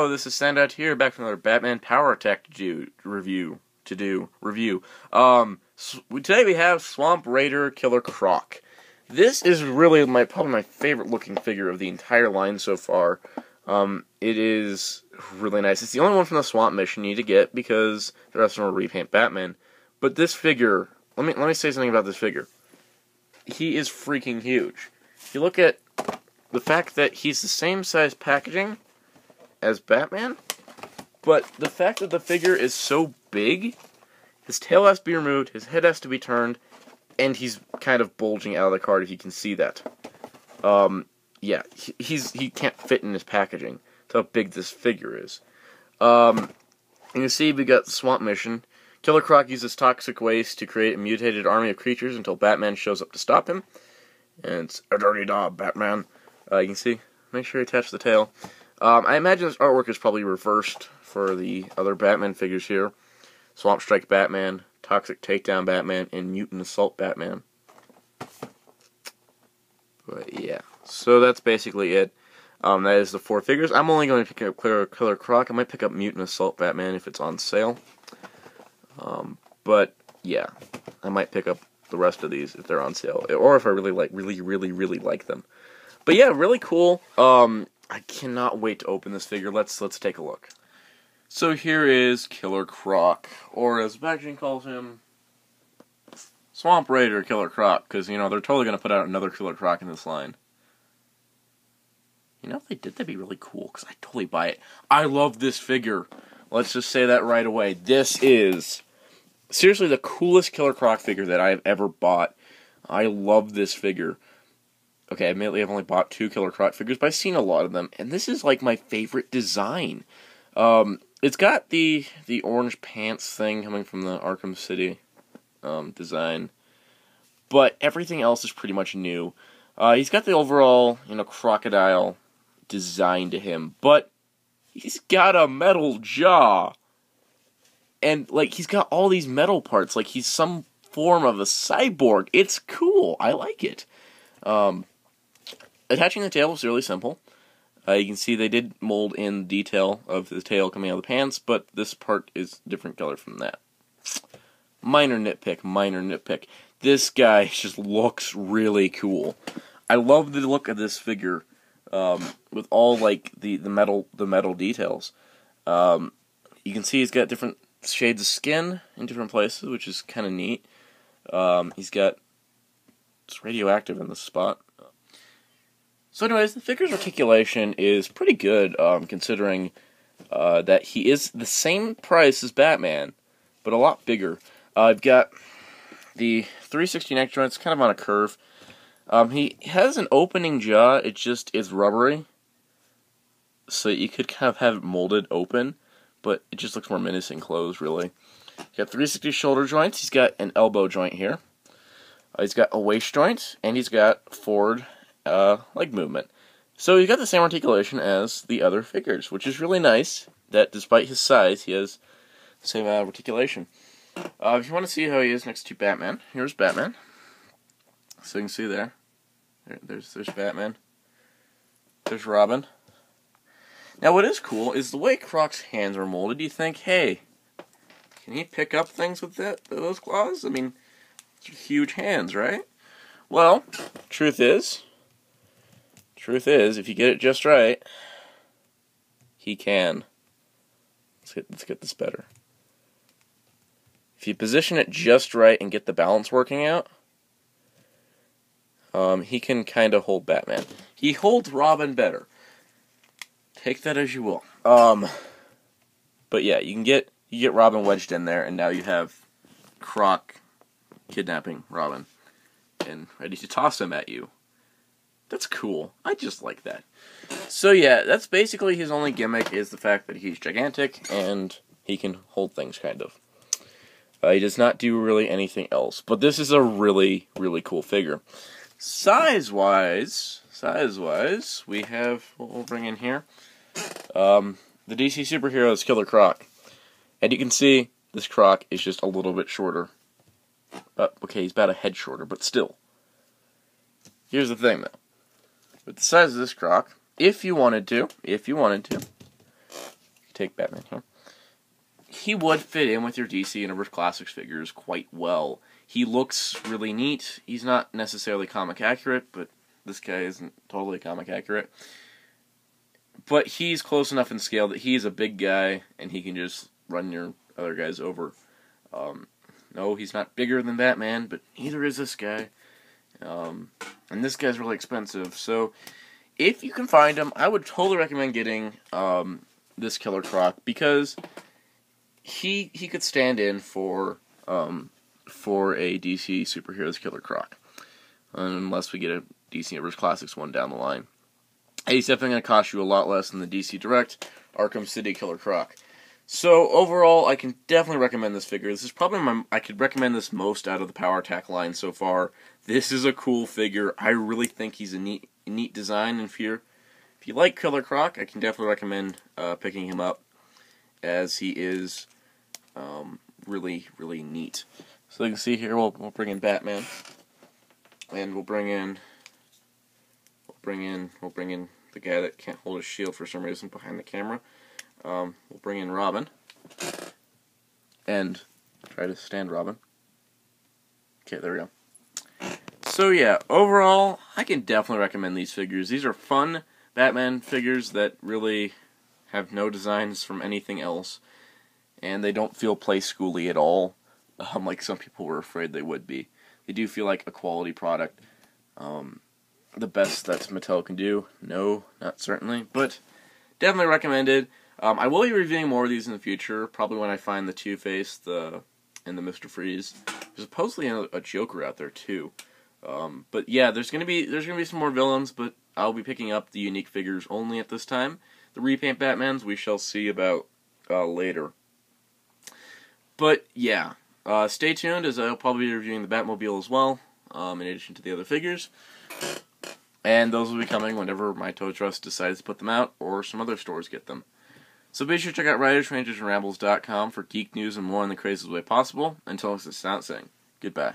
Hello, this is Soundout here, back from another Batman Power Attack review. Today we have Swamp Raider Killer Croc. This is really probably my favorite looking figure of the entire line so far. It is really nice. It's the only one from the Swamp mission you need to get because the rest of them are repaint Batman. But this figure, let me say something about this figure. He is freaking huge. If you look at the fact that he's the same size packaging as Batman, but the fact that the figure is so big, his tail has to be removed, his head has to be turned, and he's kind of bulging out of the card if you can see that. Yeah, he can't fit in his packaging. That's how big this figure is. You can see we got the Swamp mission. Killer Croc uses toxic waste to create a mutated army of creatures until Batman shows up to stop him. And it's a dirty dog, Batman. You can see, make sure you attach the tail. I imagine this artwork is probably reversed for the other Batman figures here. Swamp Strike Batman, Toxic Takedown Batman, and Mutant Assault Batman. But yeah, so that's basically it. That is the 4 figures. I'm only going to pick up Killer Croc. I might pick up Mutant Assault Batman if it's on sale. But yeah, I might pick up the rest of these if they're on sale, or if I really like them. But yeah, really cool. I cannot wait to open this figure. Let's take a look. So here is Killer Croc, or as the packaging calls him, Swamp Raider Killer Croc, because, you know, they're totally going to put out another Killer Croc in this line. You know, if they did, that'd be really cool, because I'd totally buy it. I love this figure. Let's just say that right away. This is seriously the coolest Killer Croc figure that I've ever bought. I love this figure. Okay, admittedly, I've only bought 2 Killer Croc figures, but I've seen a lot of them, and this is like my favorite design. It's got the orange pants thing coming from the Arkham City design, but everything else is pretty much new. He's got the overall, you know, crocodile design to him, but he's got a metal jaw, and like he's got all these metal parts, like he's some form of a cyborg. It's cool. I like it. Attaching the tail was really simple. You can see they did mold in detail of the tail coming out of the pants, but this part is a different color from that. Minor nitpick. This guy just looks really cool. I love the look of this figure, with all like the metal details. You can see he's got different shades of skin in different places, which is kind of neat. It's radioactive in this spot. So anyways, the figure's articulation is pretty good, considering that he is the same price as Batman, but a lot bigger. I've got the 360 neck joints kind of on a curve. He has an opening jaw, it just is rubbery, so you could kind of have it molded open, but it just looks more menacing closed, really. He's got 360 shoulder joints, he's got an elbow joint here. He's got a waist joint, and he's got forward leg movement. So he's got the same articulation as the other figures, which is really nice, that despite his size, he has the same articulation. If you want to see how he is next to Batman, here's Batman. So you can see there's Batman. There's Robin. Now what is cool is the way Croc's hands are molded. You think, hey, can he pick up things with those claws? I mean, huge hands, right? Well, truth is, if you get it just right, he can. Let's get this better. If you position it just right and get the balance working out, he can kind of hold Batman. He holds Robin better. Take that as you will. But yeah, you get Robin wedged in there, and now you have Croc kidnapping Robin and ready to toss him at you. That's cool. I just like that. So yeah, that's basically his only gimmick, is the fact that he's gigantic and he can hold things, kind of. He does not do really anything else, but this is a really cool figure. Size-wise, we have what we'll bring in here. The DC superhero is Killer Croc. And you can see this Croc is just a little bit shorter. Okay, he's about a head shorter, but still. Here's the thing, though. With the size of this Croc, if you wanted to, take Batman here. He would fit in with your DC Universe Classics figures quite well. He looks really neat. He's not necessarily comic accurate, but this guy isn't totally comic accurate. But he's close enough in scale that he's a big guy, and he can just run your other guys over. No, he's not bigger than Batman, but neither is this guy. And this guy's really expensive, so if you can find him, I would totally recommend getting this Killer Croc, because he could stand in for a DC Superheroes Killer Croc, unless we get a DC Universe Classics one down the line. And he's definitely going to cost you a lot less than the DC Direct Arkham City Killer Croc. So overall, I can definitely recommend this figure. This is probably I could recommend this most out of the Power Attack line so far. This is a cool figure. I really think he's a neat design, and if you like Killer Croc, I can definitely recommend picking him up, as he is really, really neat. So you can see here, we'll bring in Batman, and we'll bring in the guy that can't hold his shield for some reason behind the camera. We'll bring in Robin, and try to stand Robin. Okay, there we go. So yeah, overall, I can definitely recommend these figures. These are fun Batman figures that really have no designs from anything else, and they don't feel play schooly at all, like some people were afraid they would be. They do feel like a quality product. The best that Mattel can do? No, not certainly, but definitely recommended. I will be reviewing more of these in the future, probably when I find the Two-Face and the Mr. Freeze. There's supposedly a Joker out there too. But yeah, there's gonna be some more villains, but I'll be picking up the unique figures only at this time. The repaint Batmans we shall see about later. But yeah, stay tuned, as I'll probably be reviewing the Batmobile as well, in addition to the other figures. And those will be coming whenever my Toy Trust decides to put them out, or some other stores get them. So be sure to check out WritersRangersandRambles.com for geek news and more in the craziest way possible. Until next time, saying goodbye.